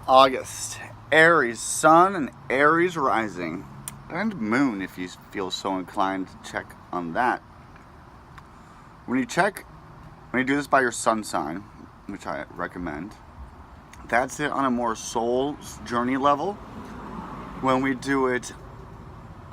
August, Aries Sun and Aries Rising, and Moon if you feel so inclined to check on that. When you do this by your sun sign, which I recommend, that's it on a more soul journey level. When we do it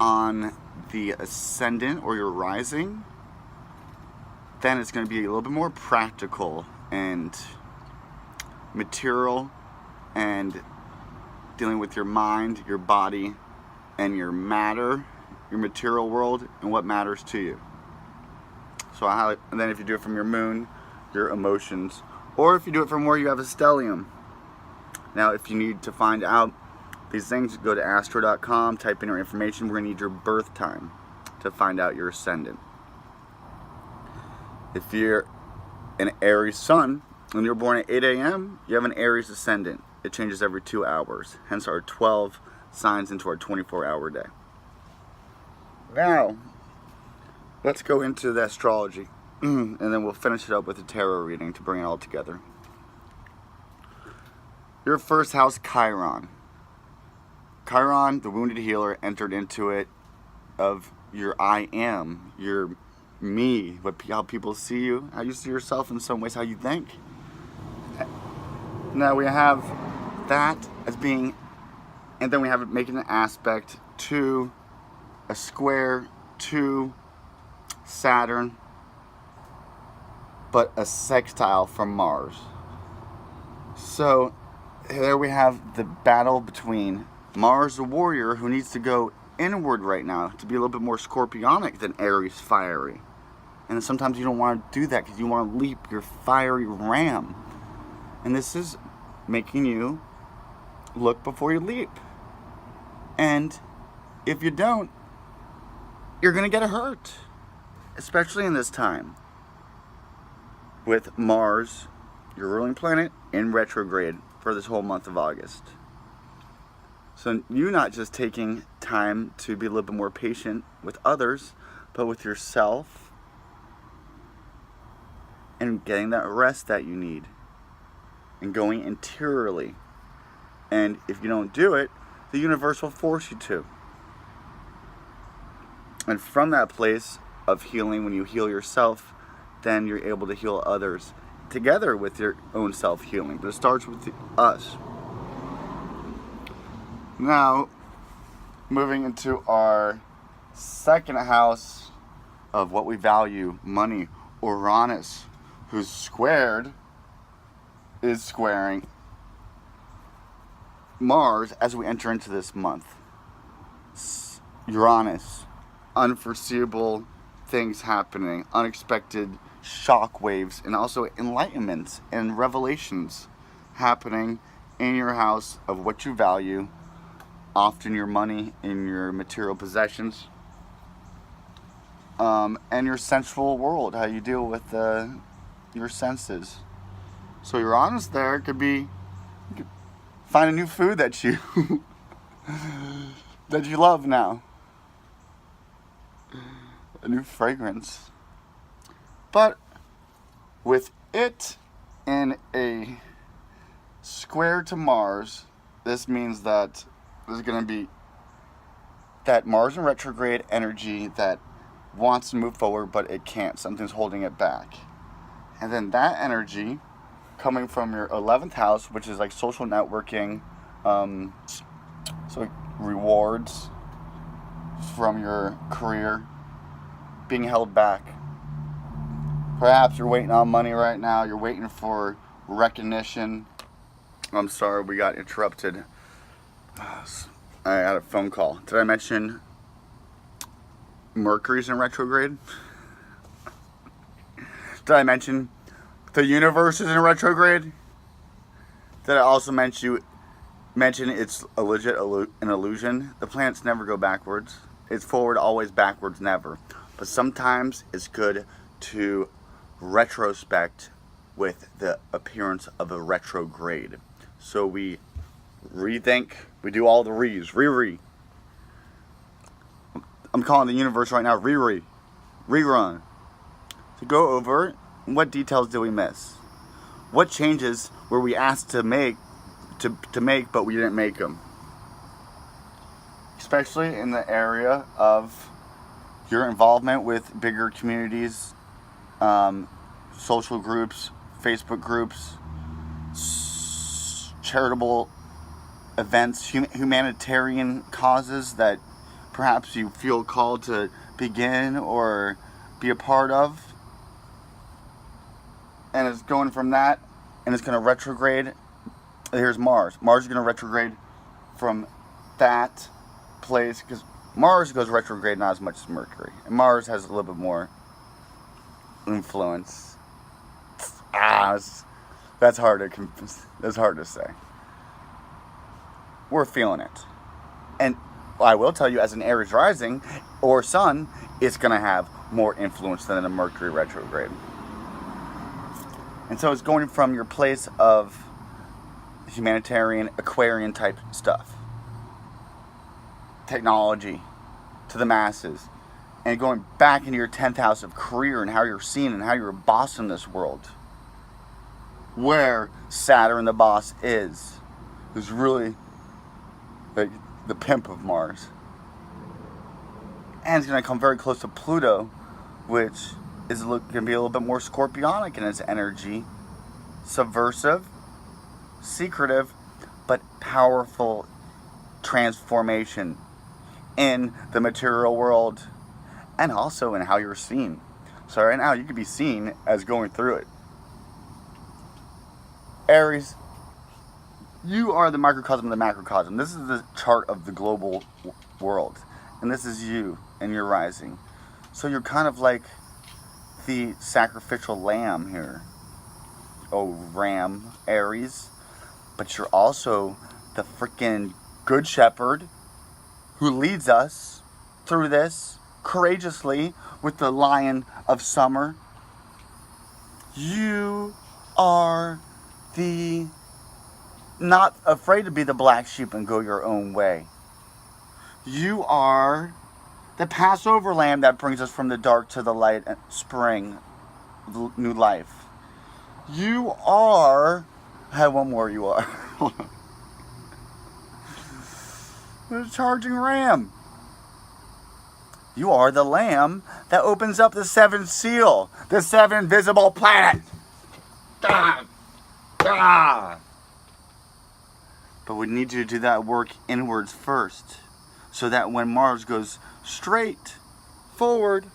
on the ascendant or your rising, then it's going to be a little bit more practical and material and dealing with your mind, your body, and your matter, your material world, and what matters to you. So and then if you do it from your moon, your emotions, or if you do it from where you have a stellium. Now, if you need to find out these things, go to astro.com, type in your information. We're going to need your birth time to find out your ascendant. If you're an Aries sun and you're born at 8 a.m., you have an Aries ascendant. It changes every 2 hours, hence our 12 signs into our 24-hour day. Now, let's go into the astrology, and then we'll finish it up with a tarot reading to bring it all together. Your first house, Chiron. Chiron, the wounded healer, entered into it of your I am, your me, how people see you, how you see yourself in some ways, how you think. Now we have that as being, and then we have it making an aspect to a square to Saturn, but a sextile from Mars. So there we have the battle between Mars, the warrior, who needs to go inward right now to be a little bit more scorpionic than Aries, fiery. And sometimes you don't want to do that because you want to leap your fiery ram. And this is making you look before you leap. And if you don't, you're going to get hurt. Especially in this time. With Mars, your ruling planet, in retrograde for this whole month of August. So you're not just taking time to be a little bit more patient with others, but with yourself, and getting that rest that you need, and going interiorly. And if you don't do it, the universe will force you to. And from that place of healing, when you heal yourself, then you're able to heal others together with your own self-healing. But it starts with us. Now, moving into our second house of what we value, money, Uranus, who's is squaring Mars as we enter into this month. Uranus, unforeseeable things happening, unexpected shock waves, and also enlightenments and revelations happening in your house of what you value, often your money and your material possessions, and your sensual world, how you deal with your senses. So Uranus there could be, you could find a new food that you that you love now, a new fragrance. But with it in a square to Mars, this means that there's going to be that Mars in retrograde energy that wants to move forward, but it can't. Something's holding it back. And then that energy coming from your 11th house, which is like social networking, so rewards from your career being held back. Perhaps you're waiting on money right now. You're waiting for recognition. I'm sorry, we got interrupted. I had a phone call. Did I mention Mercury's in retrograde? Did I mention the universe is in retrograde? Did I also mention it's a legit an illusion? The planets never go backwards. It's forward, always backwards, never. But sometimes it's good to retrospect with the appearance of a retrograde. So we rethink, we do all the re. I'm calling the universe right now rerun. To go over what details did we miss? What changes were we asked to make to make, but we didn't make them. Especially in the area of your involvement with bigger communities, social groups, Facebook groups, charitable events, humanitarian causes that perhaps you feel called to begin or be a part of. And it's going from that, and it's going to retrograde. Here's Mars. Mars is going to retrograde from that place, because Mars goes retrograde not as much as Mercury. And Mars has a little bit more influence. That's hard to say. We're feeling it. And I will tell you, as an Aries rising or sun, it's going to have more influence than a Mercury retrograde. And so it's going from your place of humanitarian, Aquarian type stuff, technology, to the masses, and going back into your 10th house of career and how you're seen and how you're a boss in this world, where Saturn the boss is really the pimp of Mars. And it's going to come very close to Pluto, which is going to be a little bit more scorpionic in its energy, subversive, secretive, but powerful transformation in the material world and also in how you're seen. So right now you could be seen as going through it. Aries, you are the microcosm of the macrocosm. This is the chart of the global world. And this is you and your rising. So you're kind of like the sacrificial lamb here. Oh, ram, Aries. But you're also the freaking good shepherd who leads us through this courageously with the lion of summer. You are the not afraid to be the black sheep and go your own way. You are the Passover lamb that brings us from the dark to the light and spring, new life. You are, I have one more you are. The charging ram. You are the lamb that opens up the seventh seal, the seven visible planets. Ah, ah. But we need you to do that work inwards first, so that when Mars goes straight forward,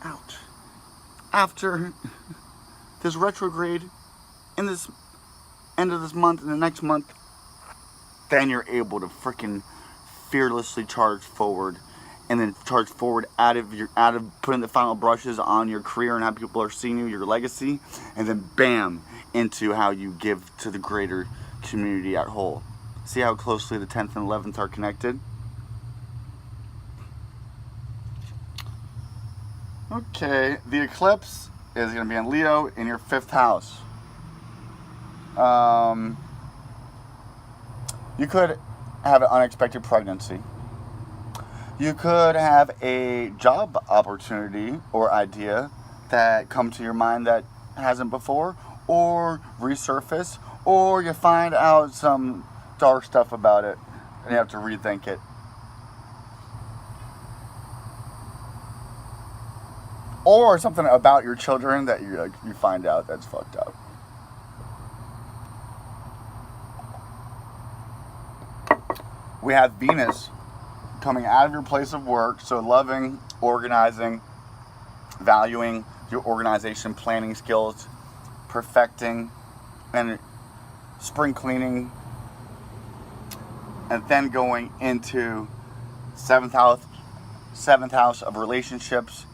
out, after this retrograde, in this end of this month and the next month, then you're able to freaking fearlessly charge forward, and then charge forward out of putting the final brushes on your career and how people are seeing you, your legacy, and then bam, into how you give to the greater community at whole. See how closely the 10th and 11th are connected? Okay, the eclipse is going to be in Leo in your 5th house. You could have an unexpected pregnancy. You could have a job opportunity or idea that come to your mind that hasn't before, or resurface, or you find out some dark stuff about it and you have to rethink it. Or something about your children that you find out that's fucked up. We have Venus coming out of your place of work, so loving, organizing, valuing your organization, planning skills, perfecting, and spring cleaning, and then going into seventh house of relationships,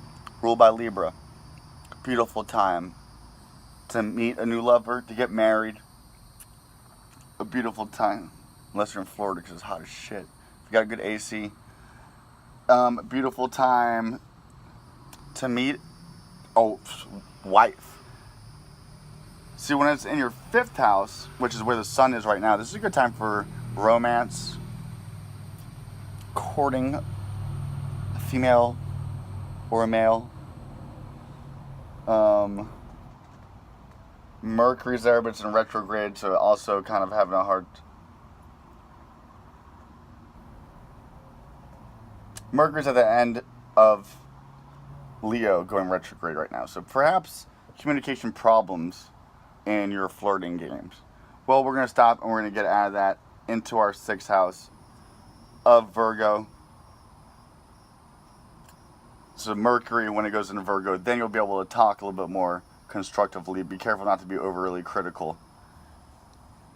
ruled by Libra. Beautiful time to meet a new lover, to get married. A beautiful time, unless you're in Florida because it's hot as shit. You got a good AC. Beautiful time to meet a wife. See, when it's in your 5th house, which is where the sun is right now, this is a good time for romance, courting a female or a male, Mercury's there, but it's in retrograde, so also kind of having a hard... Mercury's at the end of Leo going retrograde right now, so perhaps communication problems in your flirting games. Well, we're going to stop and we're going to get out of that into our 6th house of Virgo. So Mercury, when it goes into Virgo, then you'll be able to talk a little bit more constructively. Be careful not to be overly critical.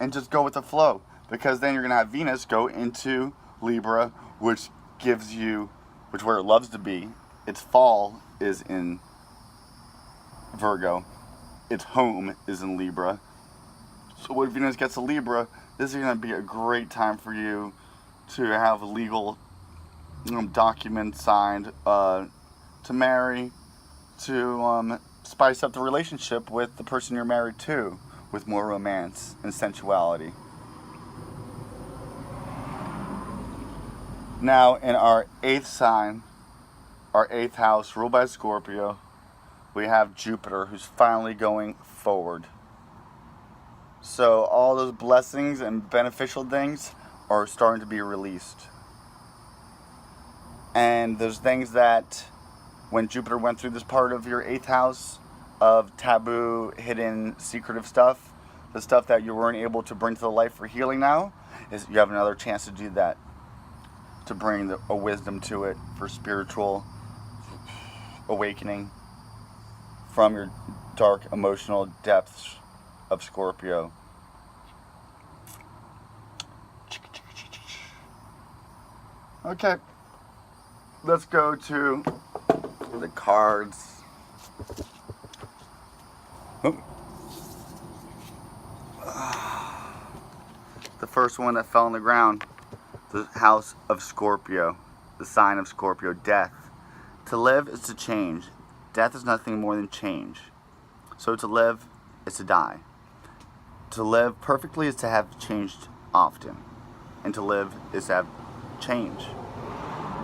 And just go with the flow. Because then you're going to have Venus go into Libra, which gives you, which where it loves to be. Its fall is in Virgo. Its home is in Libra. So when Venus gets to Libra, this is going to be a great time for you to have legal documents signed, to marry, to spice up the relationship with the person you're married to, with more romance and sensuality. Now, in our 8th sign, our 8th house, ruled by Scorpio, we have Jupiter, who's finally going forward. So all those blessings and beneficial things are starting to be released. And there's things that, when Jupiter went through this part of your 8th house of taboo, hidden, secretive stuff, the stuff that you weren't able to bring to the light for healing now, is you have another chance to do that. To bring a wisdom to it for spiritual awakening from your dark emotional depths of Scorpio. Okay, let's go to the cards. Oh. The first one that fell on the ground, the house of Scorpio, the sign of Scorpio, death. To live is to change. Death is nothing more than change. So to live is to die. To live perfectly is to have changed often. And to live is to have change.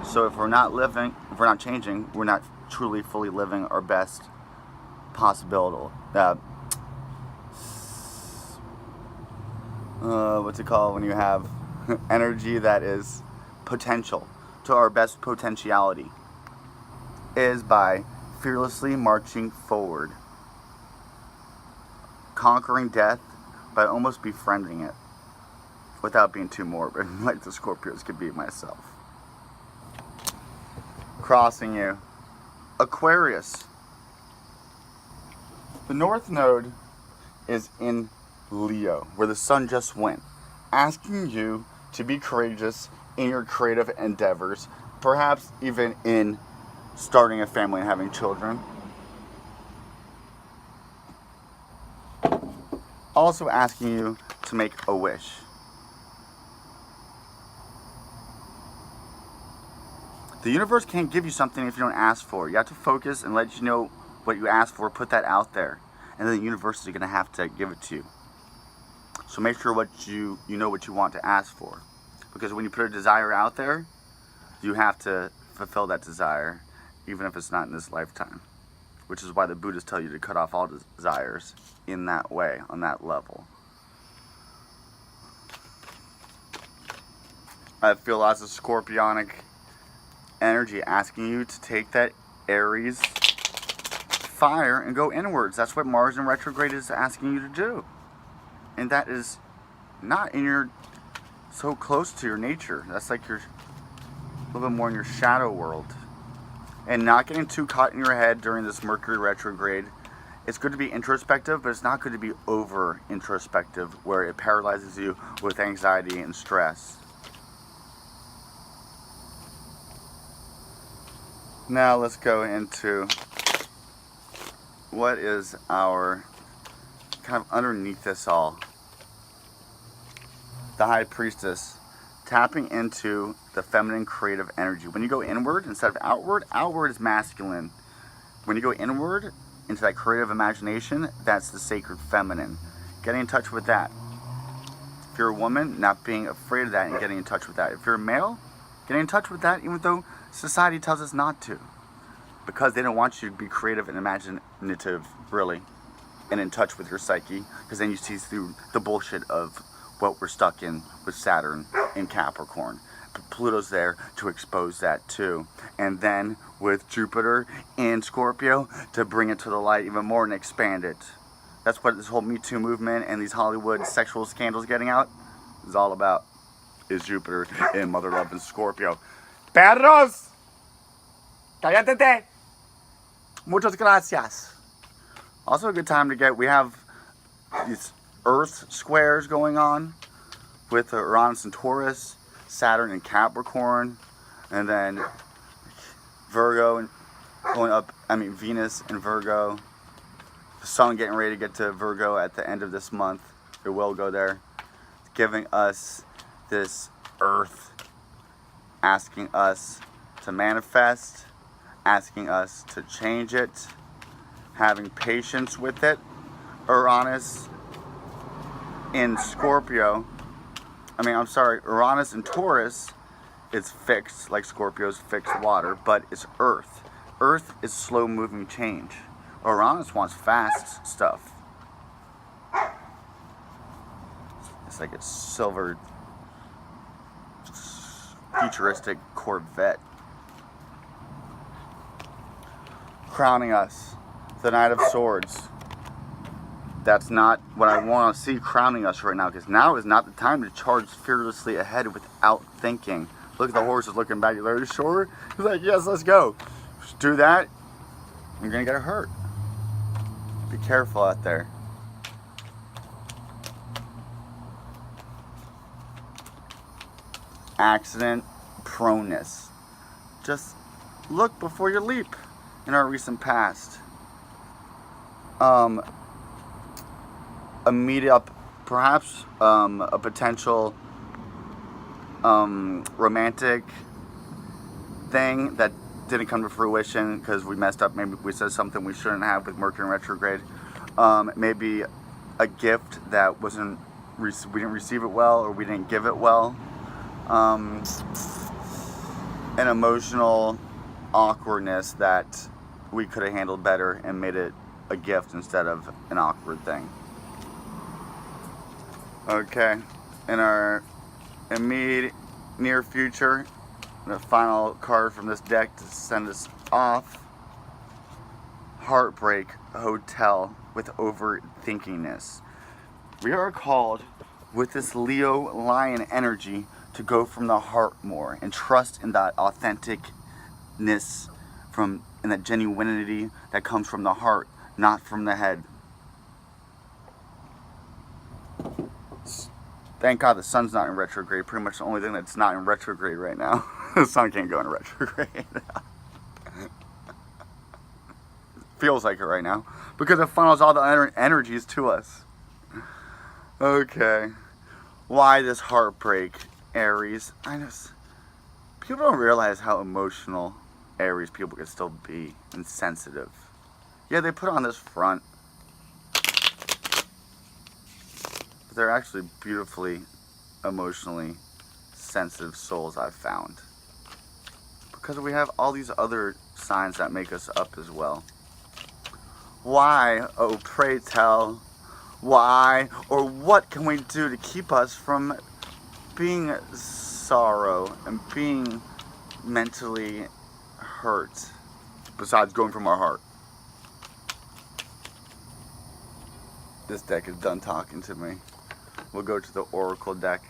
So if we're not living, if we're not changing, we're not truly fully living our best possibility. What's it called when you have energy that is potential, to our best potentiality, is by fearlessly marching forward, conquering death by almost befriending it, without being too morbid, like the Scorpios could be myself. Crossing you, Aquarius. The North Node is in Leo, where the sun just went, asking you to be courageous in your creative endeavors, perhaps even in starting a family and having children. Also asking you to make a wish. The universe can't give you something if you don't ask for it. You have to focus and let you know what you ask for, put that out there, and then the universe is going to have to give it to you. So make sure you know what you want to ask for. Because when you put a desire out there, you have to fulfill that desire, even if it's not in this lifetime. Which is why the Buddhists tell you to cut off all desires in that way, on that level. I feel lots of scorpionic energy asking you to take that Aries fire and go inwards. That's what Mars in retrograde is asking you to do. And that is not in your, so close to your nature. That's like your, a little bit more in your shadow world. And not getting too caught in your head during this Mercury retrograde. It's good to be introspective, but it's not good to be over introspective where it paralyzes you with anxiety and stress. Now let's go into what is our kind of underneath this all. The High Priestess, tapping into the feminine creative energy. When you go inward instead of outward, outward is masculine. When you go inward into that creative imagination, that's the sacred feminine. Getting in touch with that. If you're a woman, not being afraid of that and getting in touch with that. If you're a male, getting in touch with that even though society tells us not to. Because they don't want you to be creative and imaginative, really. and in touch with your psyche, because then you see through the bullshit of what we're stuck in with Saturn in Capricorn. Pluto's there to expose that too. And then with Jupiter in Scorpio to bring it to the light even more and expand it. That's what this whole Me Too movement and these Hollywood sexual scandals getting out is all about. Is Jupiter in Mother Love and Scorpio. Perros! Cállate! Muchas gracias. Also a good time to get, we have these Earth squares going on with Uranus and Taurus, Saturn and Capricorn, and then Virgo and going up, Venus and Virgo. The Sun getting ready to get to Virgo at the end of this month. It will go there. Giving us this Earth, asking us to manifest, asking us to change it, having patience with it. Uranus in Scorpio, Uranus in Taurus is fixed, like Scorpio's fixed water, but it's Earth. Earth is slow moving change. Uranus wants fast stuff. It's like a silver, futuristic Corvette. Crowning us, the Knight of Swords. That's not what I want to see crowning us right now, because now is not the time to charge fearlessly ahead without thinking. Look at the horses looking back. Are you sure? He's like, yes, let's go. Just do that, you're going to get hurt. Be careful out there. Accident proneness. Just look before you leap in our recent past. Perhaps a potential romantic thing that didn't come to fruition because we messed up. Maybe we said something we shouldn't have with Mercury in retrograde. Maybe a gift that we didn't receive it well, or we didn't give it well. An emotional awkwardness that we could have handled better and made it a gift instead of an awkward thing. Okay, in our immediate near future, the final card from this deck to send us off: Heartbreak Hotel with Overthinkingness. We are called with this Leo Lion energy to go from the heart more and trust in that authenticness and that genuinity that comes from the heart, not from the head. Thank God the sun's not in retrograde. Pretty much the only thing that's not in retrograde right now. The sun can't go in retrograde. Feels like it right now because it funnels all the energies to us. Okay. Why this heartbreak, Aries? People don't realize how emotional Aries people can still be and sensitive. Yeah, they put on this front, but they're actually beautifully, emotionally sensitive souls, I've found. Because we have all these other signs that make us up as well. Why, oh pray tell, why or what can we do to keep us from being sorrow and being mentally hurt, besides going from our heart? This deck is done talking to me. We'll go to the Oracle deck.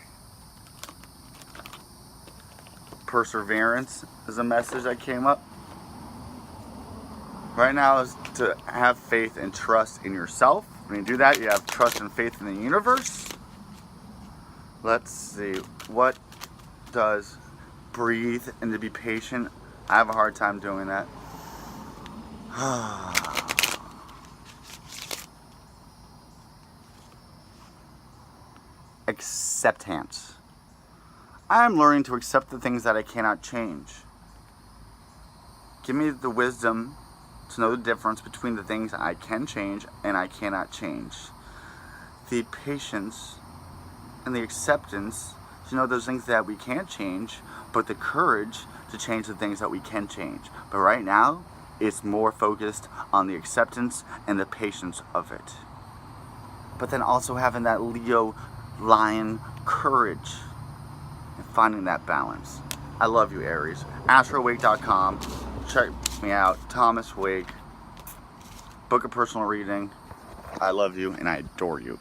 Perseverance is a message that came up. Right now is to have faith and trust in yourself. When you do that, you have trust and faith in the universe. Let's see. What does breathe and to be patient? I have a hard time doing that. Acceptance. I'm learning to accept the things that I cannot change. Give me the wisdom to know the difference between the things I can change and I cannot change. The patience and the acceptance to know those things that we can't change, but the courage to change the things that we can change. But right now, it's more focused on the acceptance and the patience of it. but then also having that Leo lion courage and finding that balance. I love you, Aries. AstroWake.com. Check me out. Thomas Wake. Book a personal reading. I love you and I adore you.